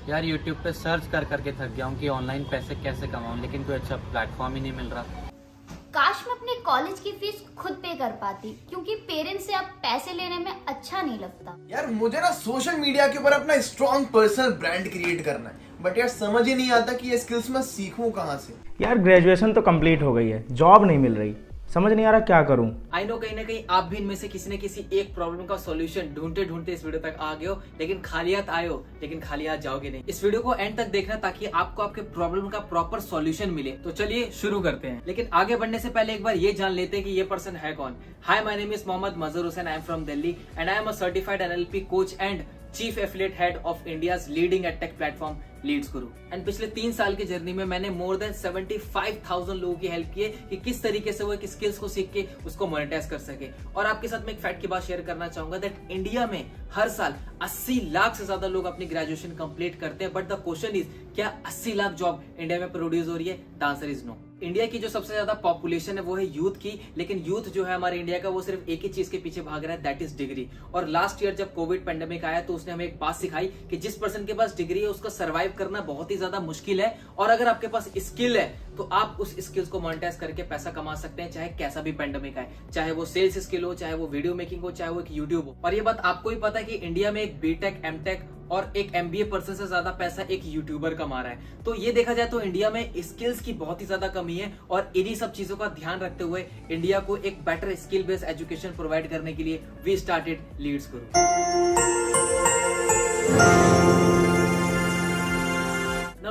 यार यूट्यूब पे सर्च कर करके थक गया हूँ कि ऑनलाइन पैसे कैसे कमाऊँ, लेकिन कोई अच्छा प्लेटफॉर्म ही नहीं मिल रहा। काश मैं अपने कॉलेज की फीस खुद पे कर पाती, क्योंकि पेरेंट्स से अब पैसे लेने में अच्छा नहीं लगता। यार मुझे ना सोशल मीडिया के ऊपर अपना स्ट्रॉन्ग पर्सनल ब्रांड क्रिएट करना है, बट यार समझ ही नहीं आता कि ये स्किल्स मैं सीखूं कहाँ से। यार ग्रेजुएशन तो कंप्लीट हो गई है, जॉब नहीं मिल रही, समझ नहीं आ रहा क्या करूं। आई नो कहीं ना कहीं आप भी इनमें से किसी न किसी एक प्रॉब्लम का सॉल्यूशन ढूंढते ढूंढते इस वीडियो तक आ गए हो, लेकिन खाली हाथ आए हो, लेकिन खाली हाथ जाओगे नहीं। इस वीडियो को एंड तक देखना ताकि आपको आपके प्रॉब्लम का प्रॉपर सॉल्यूशन मिले। तो चलिए शुरू करते हैं, लेकिन आगे बढ़ने से पहले एक बार ये जान लेते हैं कि ये पर्सन है कौन। Hi, my name is Mohammad Mazhar Hussain, I am from Delhi and I am a certified NLP coach and chief affiliate head of India's leading edtech platform Leads Guru. And पिछले 3 साल की जर्नी में मैंने मोर देन 75,000 लोगों की हेल्प की है कि किस तरीके से वो एक स्किल्स को सीख के उसको मोनेटाइज कर सके। और आपके साथ मैं एक फैक्ट की बात शेयर करना चाहूंगा दैट इंडिया में हर साल 80 लाख से ज्यादा लोग अपनी ग्रेजुएशन कंप्लीट करते हैं, बट द क्वेश्चन इज क्या 80 लाख जॉब इंडिया में प्रोड्यूस हो रही है? The answer is no. India की जो सबसे ज्यादा पॉपुलेशन है वो है यूथ की, लेकिन यूथ जो है हमारे इंडिया का वो सिर्फ एक ही चीज के पीछे भाग रहा है, दैट इज डिग्री। और लास्ट ईयर जब कोविड पेंडेमिक आया तो उसने हमें एक बात सिखाई कि जिस पर्सन के पास डिग्री है उसका सर्वाइव करना बहुत ही ज्यादा मुश्किल है, और अगर आपके पास स्किल है तो आप उस स्किल्स को मोनेटाइज करके पैसा कमा सकते हैं, चाहे कैसा भी पेंडेमिक आए, चाहे वो सेल्स स्किल हो, चाहे वो वीडियो मेकिंग हो, चाहे वो एक यूट्यूब हो। और ये बात आपको ही पता है कि इंडिया में एक बीटेक, एमटेक और एक एमबीए पर्सन से ज्यादा पैसा एक यूट्यूबर कमा रहा है। तो ये देखा जाए तो इंडिया में स्किल्स की बहुत ही ज्यादा कमी है, और इन्हीं सब चीजों का ध्यान रखते हुए इंडिया को एक better skill based education provide करने के लिए we started Leeds Guru.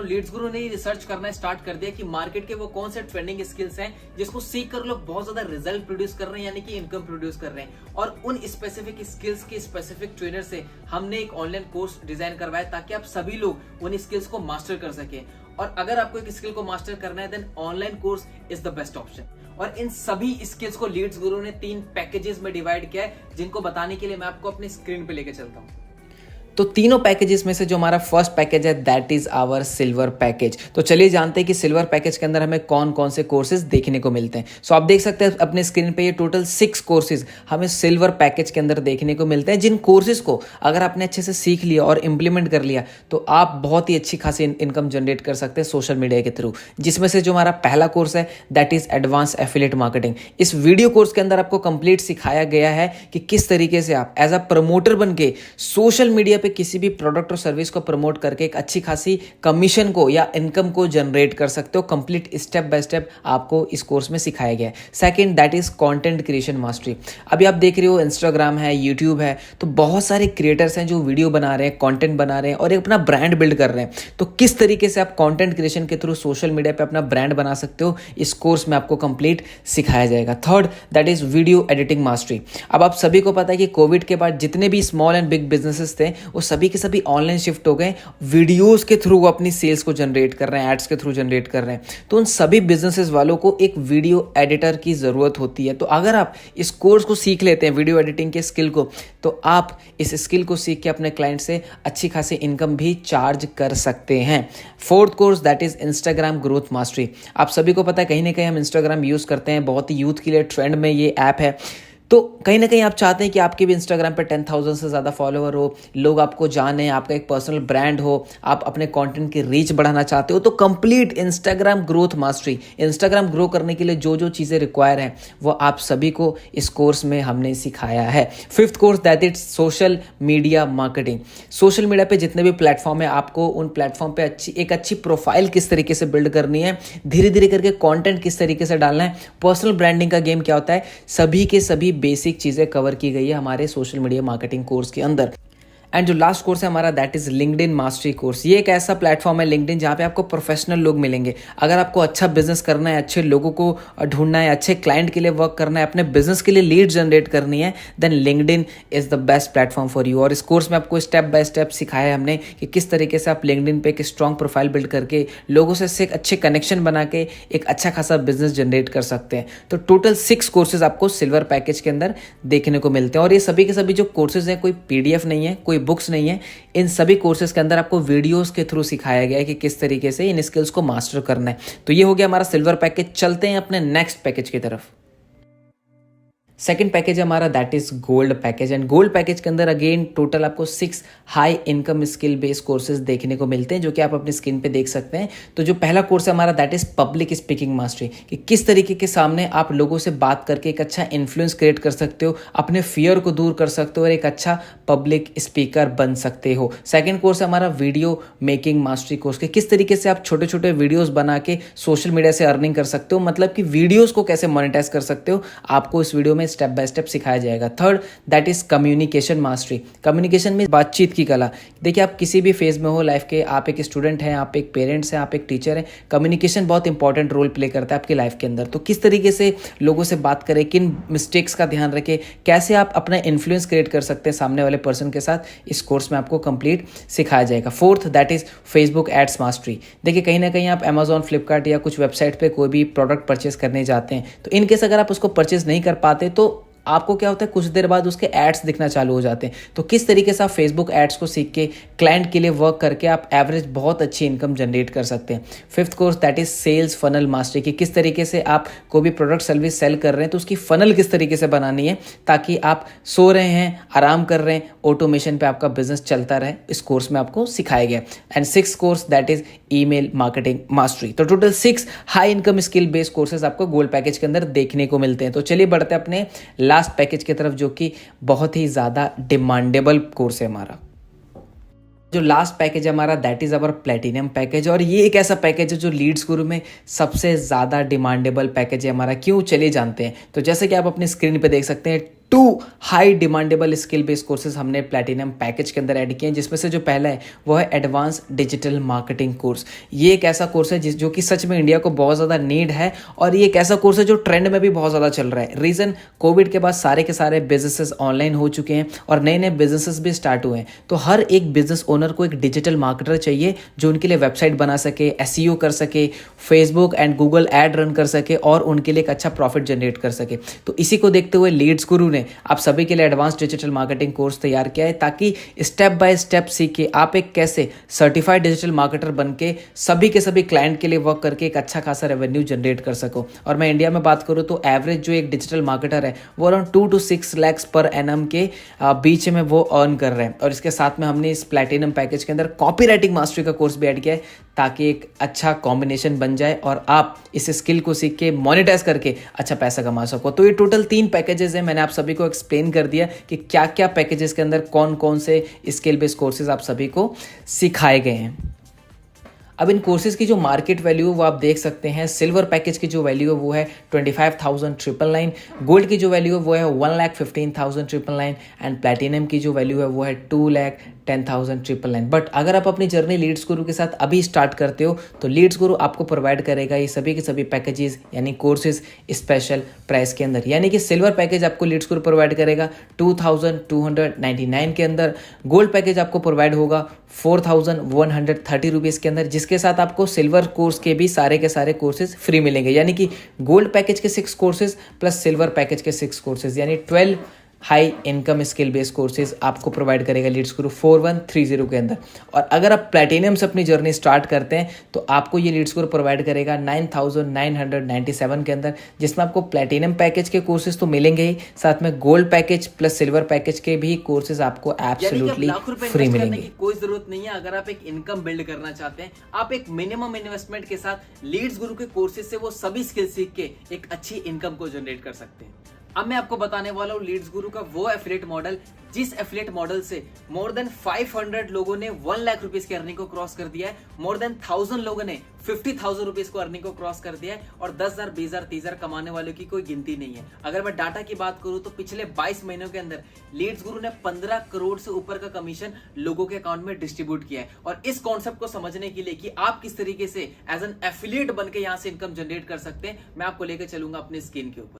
Leeds गुरु ने रिसर्च करना स्टार्ट कर दिया कि मार्केट के वो कौन से ट्रेंडिंग स्किल्स हैं जिसको सीख कर लोग बहुत ज्यादा रिजल्ट प्रोड्यूस कर रहे हैं, यानी कि इनकम प्रोड्यूस कर रहे हैं। और उन स्पेसिफिक स्किल्स के स्पेसिफिक ट्रेनर से हमने एक ऑनलाइन कोर्स डिजाइन करवाया ताकि आप सभी लोग उन स्किल्स को मास्टर कर सके। और अगर आपको एक स्किल को मास्टर करना है then online course is the best option. और इन सभी स्किल्स को लीड्स गुरु ने 3 पैकेजेस में डिवाइड किया है, जिनको बताने के लिए मैं आपको अपनी स्क्रीन पे लेके चलता हूँ। तो तीनों पैकेजेस में से जो हमारा फर्स्ट पैकेज है that is our silver package. तो चलिए जानते हैं कि सिल्वर पैकेज के अंदर हमें कौन कौन से कोर्सेज देखने को मिलते हैं। सो आप देख सकते हैं अपने स्क्रीन पे ये टोटल 6 कोर्सेज हमें सिल्वर पैकेज के अंदर देखने को मिलते हैं, जिन कोर्सेज को अगर आपने अच्छे से सीख लिया और इम्प्लीमेंट कर लिया तो आप बहुत ही अच्छी खासी इनकम जनरेट कर सकते हैं सोशल मीडिया के थ्रू। जिसमें से जो हमारा पहला कोर्स है that is advance affiliate marketing. इस वीडियो कोर्स के अंदर आपको कंप्लीट सिखाया गया है कि किस तरीके से आप एज अ प्रमोटर बन के सोशल मीडिया पे किसी भी प्रोडक्ट और सर्विस को प्रमोट करके एक अच्छी खासी कमीशन को या इनकम को जनरेट कर सकते हो। कंप्लीट स्टेप बाय स्टेप आपको इस कोर्स में सिखाया गया है। Second that is content creation mastery. अभी आप देख रहे हो इंस्टाग्राम है, यूट्यूब है, तो बहुत सारे क्रिएटर्स हैं जो वीडियो बना रहे हैं, कंटेंट बना रहे हैं और एक अपना ब्रांड बिल्ड कर रहे हैं। तो किस तरीके से आप कंटेंट क्रिएशन के थ्रू सोशल मीडिया पे अपना ब्रांड बना सकते हो, इस कोर्स में आपको कंप्लीट सिखाया जाएगा। Third that is video editing mastery. अब आप सभी को पता है कि कोविड के बाद जितने भी स्मॉल एंड बिग बिजनेसेस थे वो सभी के सभी ऑनलाइन शिफ्ट हो गए। वीडियोस के थ्रू वो अपनी सेल्स को जनरेट कर रहे हैं, एड्स के थ्रू जनरेट कर रहे हैं। तो उन सभी बिजनेसेस वालों को एक वीडियो एडिटर की जरूरत होती है। तो अगर आप इस कोर्स को सीख लेते हैं, वीडियो एडिटिंग के स्किल को, तो आप इस स्किल को सीख के अपने क्लाइंट से अच्छी खासी इनकम भी चार्ज कर सकते हैं। Fourth course that is Instagram growth mastery. आप सभी को पता है कहीं ना कहीं हम इंस्टाग्राम यूज करते हैं, बहुत ही यूथ के लिए ट्रेंड में ये ऐप है। तो कहीं ना कहीं आप चाहते हैं कि आपके भी इंस्टाग्राम पे 10,000 से ज़्यादा फॉलोअर हो, लोग आपको जाने, आपका एक पर्सनल ब्रांड हो, आप अपने कंटेंट की रीच बढ़ाना चाहते हो, तो complete Instagram growth mastery, Instagram grow करने के लिए जो जो चीज़ें रिक्वायर हैं वो आप सभी को इस कोर्स में हमने सिखाया है। Fifth course that is social media marketing. Social media पे जितने भी प्लेटफॉर्म है, आपको उन प्लेटफॉर्म पे एक अच्छी प्रोफाइल किस तरीके से बिल्ड करनी है, धीरे धीरे करके कॉन्टेंट किस तरीके से डालना है, पर्सनल ब्रांडिंग का गेम क्या होता है, सभी के सभी बेसिक चीजें कवर की गई है हमारे सोशल मीडिया मार्केटिंग कोर्स के अंदर। एंड जो लास्ट कोर्स है हमारा that is LinkedIn mastery course. ये एक ऐसा प्लेटफॉर्म है लिंक्डइन जहाँ पे आपको प्रोफेशनल लोग मिलेंगे। अगर आपको अच्छा बिजनेस करना है, अच्छे लोगों को ढूंढना है, अच्छे क्लाइंट के लिए वर्क करना है, अपने बिजनेस के लिए लीड जनरेट करनी है, then LinkedIn is the best platform for you. और इस कोर्स में आपको स्टेप बाय स्टेप सिखाया है हमने कि किस तरीके से आप लिंक्डइन पे एक स्ट्रॉन्ग प्रोफाइल बिल्ड करके लोगों से एक अच्छे कनेक्शन बना के एक अच्छा खासा बिजनेस जनरेट कर सकते हैं। तो टोटल 6 कोर्सेज आपको सिल्वर पैकेज के अंदर देखने को मिलते हैं। और ये सभी के सभी जो कोर्सेज हैं, कोई PDF नहीं है, कोई बुक्स नहीं है, इन सभी कोर्सेज के अंदर आपको वीडियोस के थ्रू सिखाया गया है कि किस तरीके से इन स्किल्स को मास्टर करना है। तो ये हो गया हमारा सिल्वर पैकेज। चलते हैं अपने नेक्स्ट पैकेज की तरफ। सेकंड पैकेज है हमारा that is gold package and gold package के अंदर अगेन टोटल आपको 6 high income skill based courses देखने को मिलते हैं जो कि आप अपनी स्क्रीन पे देख सकते हैं। तो जो पहला कोर्स है हमारा that is public speaking mastery, कि किस तरीके के सामने आप लोगों से बात करके एक अच्छा इन्फ्लुएंस क्रिएट कर सकते हो, अपने फियर को दूर कर सकते हो और एक अच्छा पब्लिक स्पीकर बन सकते हो। सेकेंड कोर्स है हमारा वीडियो मेकिंग मास्टरी कोर्स, के किस तरीके से आप छोटे छोटे वीडियोस बना के सोशल मीडिया से अर्निंग कर सकते हो, मतलब कि वीडियोस को कैसे मोनेटाइज कर सकते हो, आपको इस वीडियो में स्टेप बाय स्टेप सिखाया जाएगा। Third that is communication mastery, communication में बातचीत की कला। देखिए आप किसी भी फेज में हो लाइफ के, आप एक स्टूडेंट हैं, आप एक पेरेंट्स हैं, आप एक टीचर हैं, कम्युनिकेशन बहुत इंपॉर्टेंट रोल प्ले करता है आपकी लाइफ के अंदर। तो किस तरीके से लोगों से बात करें, किन मिस्टेक्स का ध्यान रखें, कैसे आप अपना इन्फ्लुएंस क्रिएट कर सकते हैं सामने वाले पर्सन के साथ, इस कोर्स में आपको कंप्लीट सिखाया जाएगा। Fourth that is Facebook ads mastery. देखिए कहीं ना कहीं आप अमेजॉन, फ्लिपकार्ट या कुछ वेबसाइट पे कोई भी प्रोडक्ट परचेस करने जाते हैं, तो इनकेस अगर आप उसको परचेस नहीं कर पाते तो आपको क्या होता है, कुछ देर बाद उसके एड्स दिखना चालू हो जाते हैं। तो किस तरीके से आप फेसबुक एड्स को सीख के क्लाइंट के लिए वर्क करके आप एवरेज बहुत अच्छी इनकम जनरेट कर सकते हैं। Fifth course that is sales funnel mastery, कि किस तरीके से आप कोई भी प्रोडक्ट सर्विस सेल कर रहे हैं तो उसकी फनल किस तरीके से बनानी है ताकि आप सो रहे हैं, आराम कर रहे हैं, ऑटोमेशन पे आपका बिजनेस चलता रहे, इस कोर्स में आपको सिखाया गया। And six course that is email marketing mastery. तो total 6 high income skill based courses आपको गोल्ड पैकेज के अंदर देखने को मिलते हैं। तो चलिए बढ़ते हैं अपने लास्ट पैकेज की तरफ, जो कि बहुत ही ज़्यादा डिमांडेबल कोर्स है हमारा। जो लास्ट पैकेज है हमारा that is our platinum package, और ये एक ऐसा पैकेज है जो लीड्स गुरु में सबसे ज़्यादा डिमांडेबल पैकेज है हमारा। क्यों, चलिए जानते हैं। तो जैसे कि आप अपनी स्क्रीन पे देख सकते हैं 2 high demandable skill based courses हमने प्लेटिनम पैकेज के अंदर ऐड किए हैं, जिसमें से जो पहला है वो है एडवांस डिजिटल मार्केटिंग कोर्स। ये एक ऐसा कोर्स है जो कि सच में इंडिया को बहुत ज़्यादा नीड है, और ये एक ऐसा कोर्स है जो ट्रेंड में भी बहुत ज़्यादा चल रहा है। रीज़न, कोविड के बाद सारे के सारे बिजनेसेस ऑनलाइन हो चुके हैं और नए नए बिजनेसेस भी स्टार्ट हुए हैं। तो हर एक बिजनेस ओनर को एक डिजिटल मार्केटर चाहिए जो उनके लिए वेबसाइट बना सके, एसईओ कर सके, Facebook and Google ad run कर सके और उनके लिए एक अच्छा प्रॉफिट जनरेट कर सके। तो इसी को देखते हुए लीड्स गुरु ने आप सभी के लिए एडवांस डिजिटल मार्केटिंग कोर्स तैयार किया है, ताकि स्टेप बाय स्टेप सीख के आप एक कैसे सर्टिफाइड डिजिटल मार्केटर बन के सभी के सभी क्लाइंट के लिए वर्क करके एक अच्छा खासा रेवेन्यू जनरेट कर सको। और मैं इंडिया में बात करूँ तो एवरेज जो एक डिजिटल मार्केटर है वो around 2 to 6 lakhs per annum के बीच में वो अर्न कर रहे हैं। और इसके साथ में हमने इस प्लेटिनम पैकेज के अंदर कॉपी राइटिंग मास्टरी का कोर्स भी ऐड किया है, ताकि एक अच्छा कॉम्बिनेशन बन जाए और आप इस स्किल को सीख के मोनेटाइज करके अच्छा पैसा कमा सको। तो ये टोटल 3 पैकेजेस हैं, मैंने आप सभी को एक्सप्लेन कर दिया कि क्या क्या पैकेजेस के अंदर कौन कौन से स्किल बेस्ड कोर्सेज आप सभी को सिखाए गए हैं। अब इन कोर्सेज की जो मार्केट वैल्यू है वो आप देख सकते हैं। सिल्वर पैकेज की जो वैल्यू है वो है 25,999, गोल्ड की जो वैल्यू है वो है 1,15,999 एंड प्लेटिनम की जो वैल्यू है वो है 2,10,999। बट अगर आप अपनी जर्नी लीड्स गुरु के साथ अभी स्टार्ट करते हो तो लीड्स गुरु आपको प्रोवाइड करेगा ये सभी के सभी पैकेजेस यानी कोर्सेज स्पेशल प्राइस के अंदर। यानी कि सिल्वर पैकेज आपको लीड्स गुरु प्रोवाइड करेगा 2,299 के अंदर, गोल्ड पैकेज आपको प्रोवाइड होगा 4,130 रुपीज़ के अंदर, जिसके साथ आपको सिल्वर कोर्स के भी सारे के सारे कोर्सेज फ्री मिलेंगे। यानी कि गोल्ड पैकेज के 6 कोर्सेज प्लस सिल्वर पैकेज के 6 कोर्सेज, यानी 12 high income skill based courses आपको प्रोवाइड करेगा लीड्स गुरु 4130 के अंदर। और अगर आप प्लेटिनम से अपनी जर्नी स्टार्ट करते हैं तो आपको ये लीड्स गुरु प्रोवाइड करेगा 9,997 के अंदर, जिसमें आपको प्लेटिनम पैकेज के कोर्सेज तो मिलेंगे ही, साथ में gold package plus silver package के भी कोर्सेज आपको एब्सोल्युटली फ्री मिलेंगे। कोई जरूरत नहीं है, अगर आप एक इनकम बिल्ड करना चाहते हैं, आप एक मिनिमम इन्वेस्टमेंट के साथ लीड्स गुरु के कोर्सेज से वो सभी स्किल सीख के एक अच्छी इनकम को जनरेट कर सकते हैं। अब मैं आपको बताने वाला हूँ लीड्स गुरु का वो एफिलिएट मॉडल, जिस एफिलिएट मॉडल से मोर देन 500 लोगों ने 1 लाख रुपीज की अर्निंग को क्रॉस कर दिया है, मोर देन 1000 लोगों ने 50,000 रुपीज को अर्निंग को क्रॉस कर दिया है, और 10,000, 20,000, 30,000 कमाने वालों की कोई गिनती नहीं है। अगर मैं डाटा की बात करूं तो पिछले 22 महीनों के अंदर लीड्स गुरु ने 15 करोड़ से ऊपर का कमीशन लोगों के अकाउंट में डिस्ट्रीब्यूट किया है। और इस कॉन्सेप्ट को समझने के लिए कि आप किस तरीके से एज एन एफिलिएट बन के यहां से इनकम जनरेट कर सकते हैं, मैं आपको लेकर चलूंगा अपने स्क्रीन के ऊपर।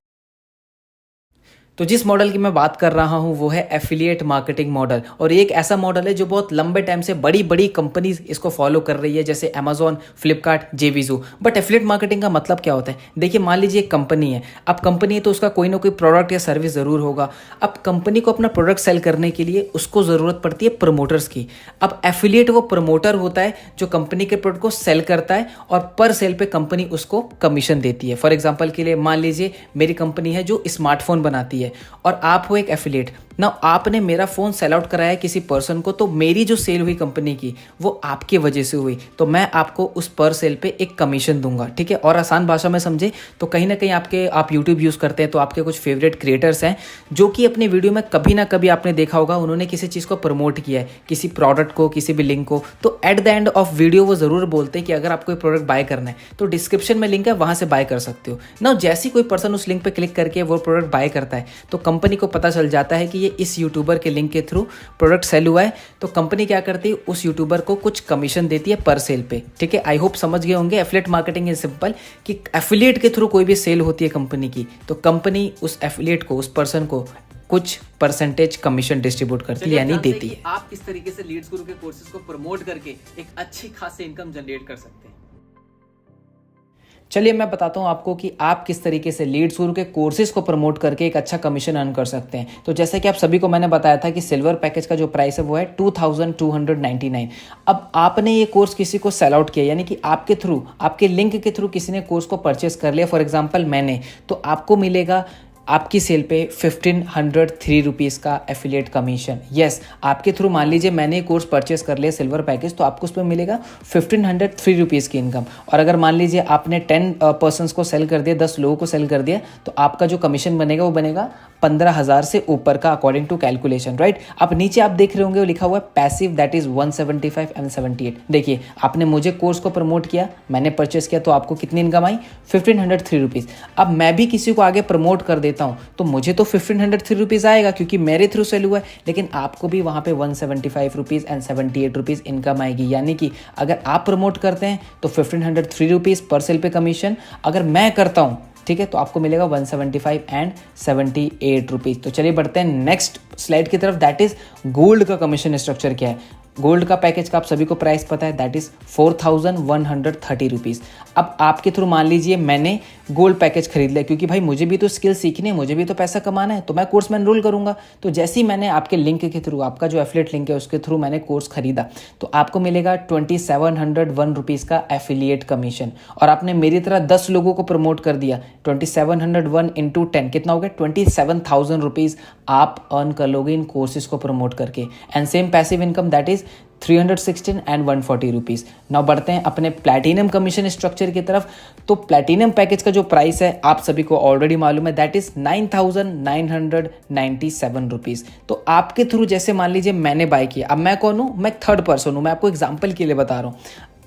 तो जिस मॉडल की मैं बात कर रहा हूं वो है एफिलिएट मार्केटिंग मॉडल, और ये एक ऐसा मॉडल है जो बहुत लंबे टाइम से बड़ी बड़ी कंपनीज इसको फॉलो कर रही है, जैसे Amazon, Flipkart, JVZoo. But affiliate marketing का मतलब क्या होता है? देखिए, मान लीजिए एक कंपनी है, अब कंपनी है तो उसका कोई ना कोई प्रोडक्ट या सर्विस जरूर होगा। अब कंपनी को अपना प्रोडक्ट सेल करने के लिए उसको जरूरत पड़ती है प्रमोटर्स की। अब एफिलिएट वो प्रमोटर होता है जो कंपनी के प्रोडक्ट को सेल करता है और पर सेल पे कंपनी उसको कमीशन देती है। फॉर एग्जाम्पल के लिए मान लीजिए मेरी कंपनी है जो स्मार्टफोन बनाती है, है और आप हो एक एफिलिएट ना, आपने मेरा फ़ोन सेल आउट कराया किसी पर्सन को, तो मेरी जो सेल हुई कंपनी की वो आपकी वजह से हुई, तो मैं आपको उस पर सेल पे एक कमीशन दूंगा, ठीक है। और आसान भाषा में समझे तो कहीं ना कहीं आप यूट्यूब यूज़ करते हैं तो आपके कुछ फेवरेट क्रिएटर्स हैं जो कि अपने वीडियो में कभी ना कभी आपने देखा होगा उन्होंने किसी चीज़ को प्रमोट किया है, किसी प्रोडक्ट को, किसी भी लिंक को, तो at the end of video वो ज़रूर बोलते हैं कि अगर आपको कोई प्रोडक्ट बाय करना है तो डिस्क्रिप्शन में लिंक है, वहाँ से बाय कर सकते हो ना। जैसे कोई पर्सन उस लिंक पर क्लिक करके वो प्रोडक्ट बाय करता है तो कंपनी को पता चल जाता है कि ये इस यूट्यूबर के लिंक के थ्रू प्रोडक्ट सेल हुआ है, तो कंपनी क्या करती है, उस यूट्यूबर को कुछ कमीशन देती है पर सेल पे, ठीक है। आई होप समझ गए होंगे। एफिलिएट मार्केटिंग इज सिंपल कि एफिलिएट के थ्रू कोई भी सेल होती है कंपनी की तो कंपनी उस एफिलिएट को, उस पर्सन को कुछ परसेंटेज कमीशन डिस्ट्रीब्यूट करती है, यानी देती है। आप किस तरीके से लीड्स गुरु के कोर्सेज को प्रमोट करके एक अच्छी खासी इनकम जनरेट कर सकते हैं। चलिए मैं बताता हूँ आपको कि आप किस तरीके से लीड्स गुरु के कोर्सेज को प्रमोट करके एक अच्छा कमीशन अर्न कर सकते हैं। तो जैसे कि आप सभी को मैंने बताया था कि सिल्वर पैकेज का जो प्राइस है वो है 2299। अब आपने ये कोर्स किसी को सेल आउट किया, यानी कि आपके थ्रू, आपके लिंक के थ्रू किसी ने कोर्स को परचेस कर लिया, फॉर एग्जाम्पल मैंने, तो आपको मिलेगा आपकी सेल पे 1503 रुपीज़ का एफिलिएट कमीशन। यस, आपके थ्रू मान लीजिए मैंने कोर्स परचेस कर लिया सिल्वर पैकेज तो आपको उस पर मिलेगा 1503 रुपीज़ की इनकम। और अगर मान लीजिए आपने 10 पर्सन्स को सेल कर दिया, 10 लोगों को सेल कर दिया, तो आपका जो कमीशन बनेगा वो बनेगा 15,000 से ऊपर का अकॉर्डिंग टू कैलकुलेशन, राइट। अब नीचे आप देख रहे होंगे वो लिखा हुआ है पैसिव, दैट इज 175 एंड 78। देखिए आपने मुझे कोर्स को प्रमोट किया, मैंने परचेस किया, तो आपको कितनी इनकम आई, 1503 रुपीज़। अब मैं भी किसी को आगे प्रमोट कर देता हूँ तो मुझे तो 1503 रुपीज़ आएगा क्योंकि मेरे थ्रू सेल हुआ है, लेकिन आपको भी वहाँ पे 175 रुपीज़ एंड 78 रुपीज़ इनकम आएगी। यानी कि अगर आप प्रमोट करते हैं तो 1503 रुपीज़ पर सेल पे कमीशन, अगर मैं करता हूँ, ठीक है, तो आपको मिलेगा 175 एंड 78 रुपीज़। तो चलिए बढ़ते हैं नेक्स्ट स्लाइड की तरफ, दैट इज गोल्ड का कमीशन स्ट्रक्चर क्या है। गोल्ड का पैकेज का आप सभी को प्राइस पता है, दैट इज 4130 रुपीज़। अब आपके थ्रू मान लीजिए मैंने गोल्ड पैकेज खरीद लिया, क्योंकि भाई मुझे भी तो स्किल सीखनी है, मुझे भी तो पैसा कमाना है, तो मैं कोर्स में एनरोल करूंगा। तो जैसे ही मैंने आपके लिंक के थ्रू, आपका जो एफिलिएट लिंक है उसके थ्रू मैंने कोर्स खरीदा, तो आपको मिलेगा 2701 रुपीज़ का एफिलिएट कमीशन। और आपने मेरी तरह 10 लोगों को प्रमोट कर दिया, 2701 इंटू 10 कितना हो गया, 27,000 रुपीज़ आप अर्न कर लोगे इन कोर्सेज को प्रमोट करके। And same passive income that is 316 and 140 rupees. Now बढ़ते हैं अपने प्लैटिनम कमीशन स्ट्रक्चर की तरफ। तो प्लैटिनम पैकेज का जो प्राइस है आप सभी को ऑलरेडी मालूम है, दैट इज 9,997 रुपीज़। तो आपके थ्रू जैसे मान लीजिए मैंने बाय किया, अब मैं कौन हूँ, मैं थर्ड पर्सन हूँ, मैं आपको एग्जाम्पल के लिए बता रहा हूँ।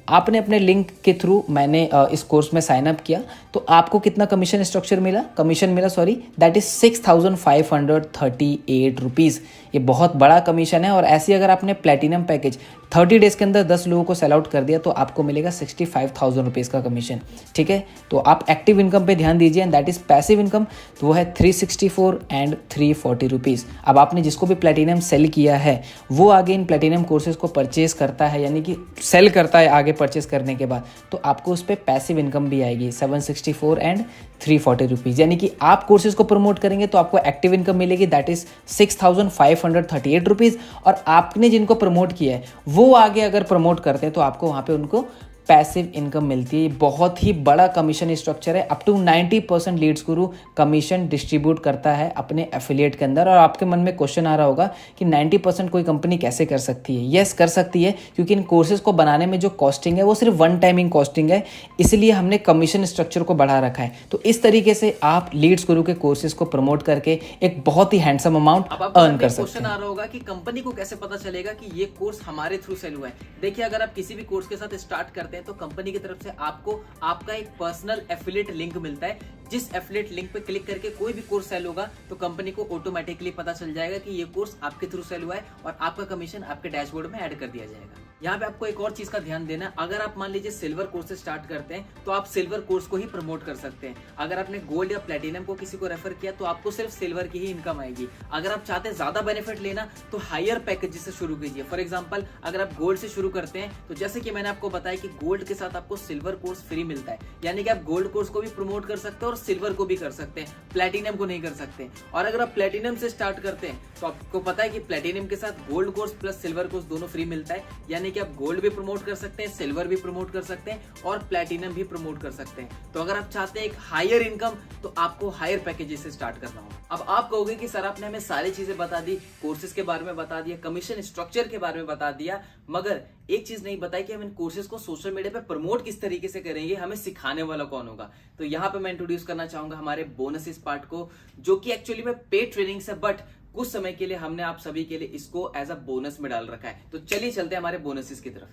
आपने अपने लिंक के थ्रू मैंने इस कोर्स में साइन अप किया, तो आपको कितना कमीशन स्ट्रक्चर मिला, दैट इज 6,538 रुपीज़। ये बहुत बड़ा कमीशन है। और ऐसे अगर आपने प्लैटिनम पैकेज 30 डेज़ के अंदर 10 लोगों को सेल आउट कर दिया तो आपको मिलेगा 65,000 रुपीज़ का कमीशन, ठीक है। तो आप एक्टिव इनकम पे ध्यान दीजिए, and that is passive income, तो वो है 364 एंड 340 रुपीज़। अब आपने जिसको भी प्लैटिनम सेल किया है वो आगे इन प्लैटिनम कोर्सेज को परचेज करता है, यानी कि सेल करता है आगे परचेज करने के बाद, तो आपको उस पर पैसिव इनकम भी आएगी 764 एंड 340 रुपीज़। यानी कि आप कोर्सेज को प्रमोट करेंगे तो आपको एक्टिव इनकम मिलेगी, दैट इज 6,538 रुपीज़। और आपने जिनको प्रमोट किया है वो आगे अगर प्रमोट करते हैं तो आपको वहाँ पे उनको पैसिव इनकम मिलती है। बहुत ही बड़ा कमीशन स्ट्रक्चर है, up to 90% Leeds Guru commission distribute करता है अपने एफिलिएट के अंदर। और आपके मन में क्वेश्चन आ रहा होगा कि 90% कोई कंपनी कैसे कर सकती है। यस, कर सकती है, क्योंकि इन कोर्सेज को बनाने में जो कॉस्टिंग है वो सिर्फ वन टाइमिंग कॉस्टिंग है, इसलिए हमने कमीशन स्ट्रक्चर को बढ़ा रखा है। तो इस तरीके से आप लीड्स गुरु के कोर्सेज को प्रमोट करके एक बहुत ही हैंडसम अमाउंट अर्न कर सकते हैं। क्वेश्चन आ रहा होगा कि कंपनी को कैसे पता चलेगा कि ये कोर्स हमारे थ्रू सेल हुआ है। देखिए, अगर आप किसी भी कोर्स के साथ स्टार्ट करते हैं तो कंपनी की तरफ से आपको आपका एक पर्सनल एफिलिएट लिंक मिलता है। जिस एफिलिएट लिंक पे क्लिक करके कोई भी कोर्स सेल होगा तो कंपनी को ऑटोमेटिकली पता चल जाएगा कि ये कोर्स आपके थ्रू सेल हुआ है और आपका कमीशन आपके डैशबोर्ड में ऐड कर दिया जाएगा। यहाँ पे आपको एक और चीज का ध्यान देना है, अगर आप मान लीजिए सिल्वर कोर्स से स्टार्ट करते हैं तो आप सिल्वर कोर्स को ही प्रमोट कर सकते हैं। अगर आपने गोल्ड या प्लेटिनम को किसी को रेफर किया तो आपको सिर्फ सिल्वर की ही इनकम आएगी। अगर आप चाहते हैं ज्यादा बेनिफिट लेना तो हायर पैकेज से शुरू कीजिए। फॉर एग्जांपल, अगर आप गोल्ड से शुरू करते हैं तो जैसे कि मैंने आपको बताया कि गोल्ड के साथ आपको सिल्वर कोर्स फ्री मिलता है, यानी कि आप गोल्ड कोर्स को भी प्रमोट कर सकते हैं और सिल्वर को भी कर सकते हैं, प्लेटिनम को नहीं कर सकते। और अगर आप प्लेटिनम से स्टार्ट करते हैं तो आपको पता है कि प्लेटिनम के साथ gold course plus silver course दोनों फ्री मिलता है, यानी कि आप गोल्ड भी प्रमोट कर सकते हैं, सिल्वर भी प्रमोट कर सकते हैं और प्लेटिनम भी प्रमोट कर सकते हैं। तो अगर आप चाहते हैं एक हायर इनकम तो आपको हायर पैकेजेस से स्टार्ट करना होगा। अब आप कहोगे कि सर आपने हमें सारी चीजें बता दी, कोर्सेज के बारे में बता दिया, कमीशन स्ट्रक्चर के बारे में बता दिया, मगर एक चीज नहीं बताई कि हम इन कोर्सेज को सोशल मीडिया पे प्रमोट किस तरीके से करेंगे, हमें सिखाने वाला कौन होगा। तो यहाँ पे मैं इंट्रोड्यूस करना चाहूंगा हमारे बोनसेस पार्ट को, जो कि एक्चुअली में पेड ट्रेनिंग है, बट कुछ समय के लिए हमने आप सभी के लिए इसको एज अ बोनस में डाल रखा है। तो चलिए चलते हैं हमारे बोनसेस की तरफ।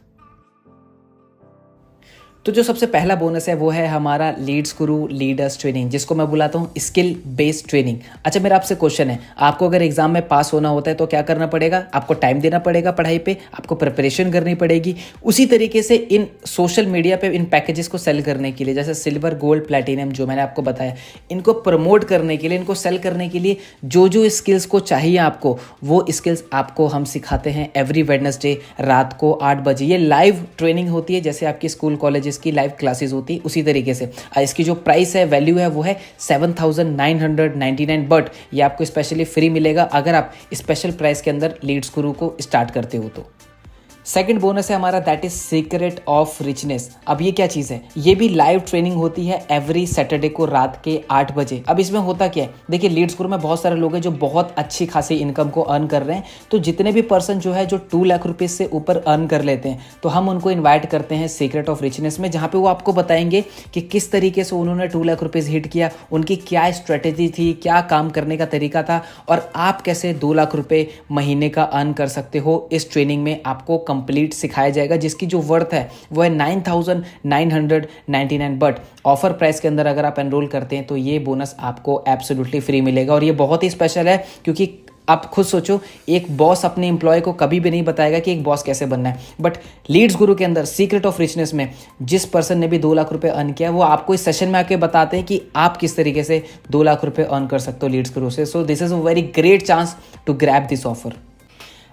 तो जो सबसे पहला बोनस है वो है हमारा लीड्स गुरु लीडर्स ट्रेनिंग, जिसको मैं बुलाता हूँ स्किल बेस्ड ट्रेनिंग। अच्छा, मेरा आपसे क्वेश्चन है, आपको अगर एग्जाम में पास होना होता है तो क्या करना पड़ेगा? आपको टाइम देना पड़ेगा पढ़ाई पे, आपको प्रिपरेशन करनी पड़ेगी। उसी तरीके से इन सोशल मीडिया पे इन पैकेजेस को सेल करने के लिए, जैसे सिल्वर गोल्ड प्लैटिनम जो मैंने आपको बताया, इनको प्रमोट करने के लिए, इनको सेल करने के लिए जो जो स्किल्स को चाहिए आपको, वो स्किल्स आपको हम सिखाते हैं एवरी वेडनेसडे रात को 8 बजे। ये लाइव ट्रेनिंग होती है, जैसे आपकी स्कूल कॉलेजेस की लाइव क्लासेस होती है उसी तरीके से। इसकी जो प्राइस है, वैल्यू है, वो है 7,999, बट ये आपको स्पेशली फ्री मिलेगा अगर आप स्पेशल प्राइस के अंदर लीड्स गुरु को स्टार्ट करते हो तो। सेकंड बोनस है हमारा, that is secret of richness. अब ये क्या चीज़ है? ये भी लाइव ट्रेनिंग होती है एवरी सैटरडे को रात के 8 बजे। अब इसमें होता क्या है, देखिए लीड्स गुरु में बहुत सारे लोग हैं जो बहुत अच्छी खासी इनकम को अर्न कर रहे हैं। तो जितने भी पर्सन जो है जो 2 लाख रुपये से ऊपर अर्न कर लेते हैं, तो हम उनको इन्वाइट करते हैं सीक्रेट ऑफ रिचनेस में, जहाँ पे वो आपको बताएंगे कि किस तरीके से उन्होंने 2 लाख रुपये हिट किया, उनकी क्या स्ट्रेटेजी थी, क्या काम करने का तरीका था, और आप कैसे 2 लाख रुपये महीने का अर्न कर सकते हो। इस ट्रेनिंग में आपको कंप्लीट सिखाया जाएगा, जिसकी जो वर्थ है वो है 9,999, बट ऑफर प्राइस के अंदर अगर आप एनरोल करते हैं तो ये बोनस आपको एब्सोल्युटली फ्री मिलेगा। और ये बहुत ही स्पेशल है, क्योंकि आप खुद सोचो, एक बॉस अपने एम्प्लॉय को कभी भी नहीं बताएगा कि एक बॉस कैसे बनना है, बट लीड्स गुरु के अंदर सीक्रेट ऑफ रिचनेस में जिस पर्सन ने भी 2 लाख रुपए अर्न किया, वो आपको इस सेशन में आके बताते हैं कि आप किस तरीके से 2 लाख रुपए अर्न कर सकते हो लीड्स गुरु से। So this is a very great chance to grab this offer.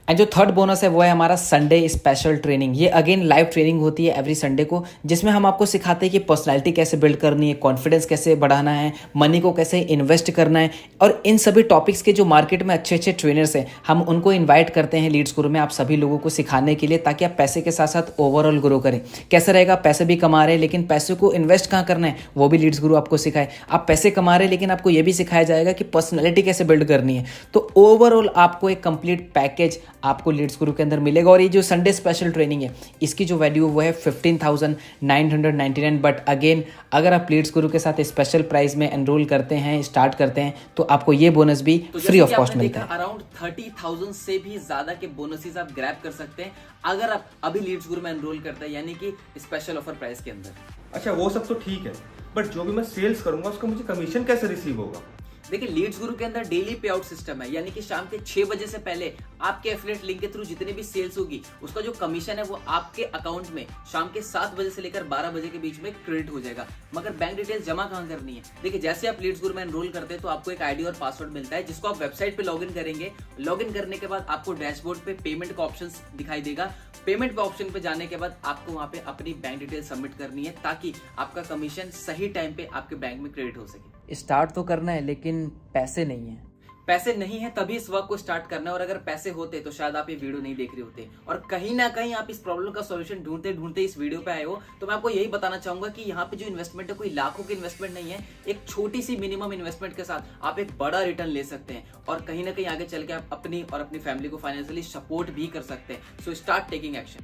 And जो थर्ड बोनस है वो है हमारा संडे स्पेशल ट्रेनिंग। ये अगेन लाइव ट्रेनिंग होती है एवरी संडे को, जिसमें हम आपको सिखाते हैं कि पर्सनालिटी कैसे बिल्ड करनी है, कॉन्फिडेंस कैसे बढ़ाना है, मनी को कैसे इन्वेस्ट करना है, और इन सभी टॉपिक्स के जो मार्केट में अच्छे अच्छे ट्रेनर्स हैं, हम उनको इन्वाइट करते हैं लीड्स गुरु में आप सभी लोगों को सिखाने के लिए, ताकि आप पैसे के साथ साथ ओवरऑल ग्रो करें। कैसे रहेगा? पैसे भी कमा रहे हैं, लेकिन पैसे को इन्वेस्ट कहाँ करना है वो भी लीड्स गुरु आपको सिखाए। आप पैसे कमा रहे हैं, लेकिन आपको ये भी सिखाया जाएगा कि पर्सनैलिटी कैसे बिल्ड करनी है। तो ओवरऑल आपको एक कंप्लीट पैकेज आपको लीड्स गुरु के अंदर मिलेगा। और ये जो संडे स्पेशल ट्रेनिंग है, इसकी जो वैल्यू वो है 15,999, बट अगेन अगर आप लीड्स गुरु के साथ स्पेशल प्राइस में एनरोल करते हैं, स्टार्ट करते हैं, तो आपको ये बोनस भी फ्री ऑफ कॉस्ट मिलता है। अराउंड 30,000 से भी ज्यादा के बोनसेस आप ग्रैब कर सकते हैं अगर आप अभी लीड्स गुरु में एनरोल करते हैं, यानी कि स्पेशल ऑफर प्राइस के अंदर। अच्छा, वो सब तो ठीक है, बट जो भी मैं सेल्स करूंगा उसका मुझे कमीशन कैसे रिसीव होगा? देखिए, लीड्स गुरु के अंदर डेली पे आउट सिस्टम है, यानी कि शाम के 6 बजे से पहले आपके एफिलिएट लिंक के थ्रू जितने भी सेल्स होगी, उसका जो कमीशन है वो आपके अकाउंट में शाम के 7 बजे से लेकर 12 बजे के बीच में क्रेडिट हो जाएगा। मगर बैंक डिटेल्स जमा कहाँ करनी है? देखिए, जैसे आप लीड्स गुरु में एनरोल करते हैं तो आपको एक आईडी और पासवर्ड मिलता है, जिसको आप वेबसाइट पे लॉगिन करेंगे। लॉगिन करने के बाद आपको डैशबोर्ड पे पेमेंट का ऑप्शन दिखाई देगा। पेमेंट पे ऑप्शन पे जाने के बाद आपको वहां पे अपनी बैंक डिटेल सबमिट करनी है, ताकि आपका कमीशन सही टाइम पे आपके बैंक में क्रेडिट हो सके। स्टार्ट तो करना है, लेकिन पैसे नहीं है। पैसे नहीं है तभी इस वर्क को स्टार्ट करना है, और अगर पैसे होते तो शायद आप ये वीडियो नहीं देख रहे होते। और कहीं ना कहीं आप इस प्रॉब्लम का सॉल्यूशन ढूंढते ढूंढते इस वीडियो पे आए हो। तो मैं आपको यही बताना चाहूंगा कि यहाँ पे जो इन्वेस्टमेंट है, कोई लाखों की इन्वेस्टमेंट नहीं है। एक छोटी सी मिनिमम इन्वेस्टमेंट के साथ आप एक बड़ा रिटर्न ले सकते हैं, और कहीं ना कहीं आगे चल के आप अपनी और अपनी फैमिली को फाइनेंशियली सपोर्ट भी कर सकते हैं। So start taking action.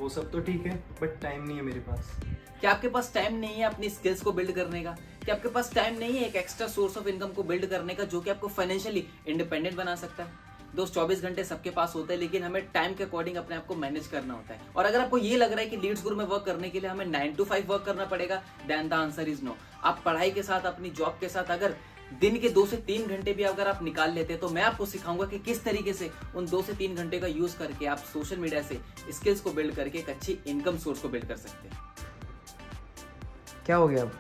वो सब तो ठीक है, बट टाइम नहीं है मेरे पास। क्या आपके पास टाइम नहीं है अपनी स्किल्स को बिल्ड करने का? क्या आपके पास टाइम नहीं है एक एक्स्ट्रा सोर्स ऑफ इनकम को बिल्ड करने का, जो कि आपको फाइनेंशियली इंडिपेंडेंट बना सकता है? दोस्त, 24 घंटे सबके पास होते हैं, लेकिन हमें टाइम के अकॉर्डिंग अपने आप को मैनेज करना होता है। और अगर आपको ये लग रहा है कि लीड्स गुरु में वर्क करने के लिए हमें 9 to 5 वर्क करना पड़ेगा, then the answer is no. आप पढ़ाई के साथ, अपनी जॉब के साथ अगर दिन के 2 से 3 घंटे भी अगर आप निकाल लेते हैं, तो मैं आपको सिखाऊंगा कि किस तरीके से उन 2 से 3 घंटे का यूज करके आप सोशल मीडिया से स्किल्स को बिल्ड करके एक अच्छी इनकम सोर्स को बिल्ड कर सकते हैं। क्या हो गया अब?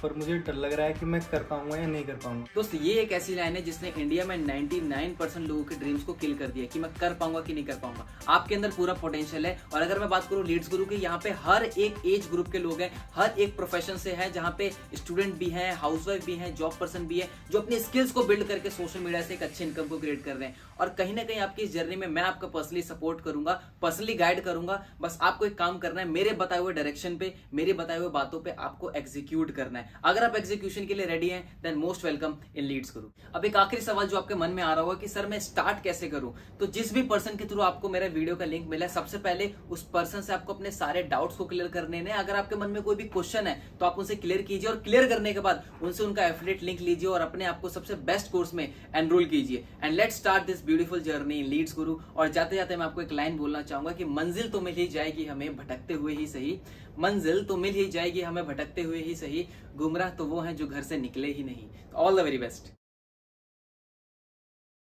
पर मुझे डर लग रहा है कि मैं कर पाऊंगा या नहीं कर पाऊंगा। दोस्त, ये एक ऐसी लाइन है जिसने इंडिया में 99% लोगों के ड्रीम्स को किल कर दिया कि मैं कर पाऊंगा कि नहीं कर पाऊंगा। आपके अंदर पूरा पोटेंशियल है। और अगर मैं बात करूं लीड्स गुरु की, यहाँ पे हर एक एज ग्रुप के लोग हैं, हर एक प्रोफेशन से हैं, जहाँ पे स्टूडेंट भी हैं, हाउसवाइफ भी हैं, जॉब पर्सन भी है, जो अपनी स्किल्स को बिल्ड करके सोशल मीडिया से एक अच्छी इनकम को क्रिएट कर रहे हैं। और कहीं ना कहीं आपकी इस जर्नी में मैं आपका पर्सनली सपोर्ट करूंगा, पर्सनली गाइड करूंगा। बस आपको एक काम करना है, मेरे बताए हुए डायरेक्शन पे, मेरे बताए हुए बातों पे आपको एग्जीक्यूट करना है। अगर आप एग्जीक्यूशन के लिए रेडी हैं then most welcome in Leads Guru. अब एक आखिरी सवाल जो आपके मन में आ रहा होगा कि सर मैं स्टार्ट कैसे करूं, तो जिस भी पर्सन के थ्रू आपको मेरा वीडियो का लिंक मिला है, सबसे पहले उस पर्सन से आपको अपने सारे डाउट्स को क्लियर करने हैं। अगर आपके मन में कोई भी क्वेश्चन है तो आप उनसे क्लियर कीजिए, और क्लियर करने के बाद उनसे उनका एफिलिएट लिंक लीजिए और अपने आप को सबसे बेस्ट कोर्स में एनरोल कीजिए। And let's start this beautiful journey in Leads Guru. और जाते जाते मैं आपको एक लाइन बोलना चाहूंगा कि मंजिल तो मिल ही जाएगी हमें भटकते हुए ही सही, मंजिल तो मिल ही जाएगी हमें भटकते हुए ही सही, गुमराह तो वो हैं जो घर से निकले ही नहीं। All the very best.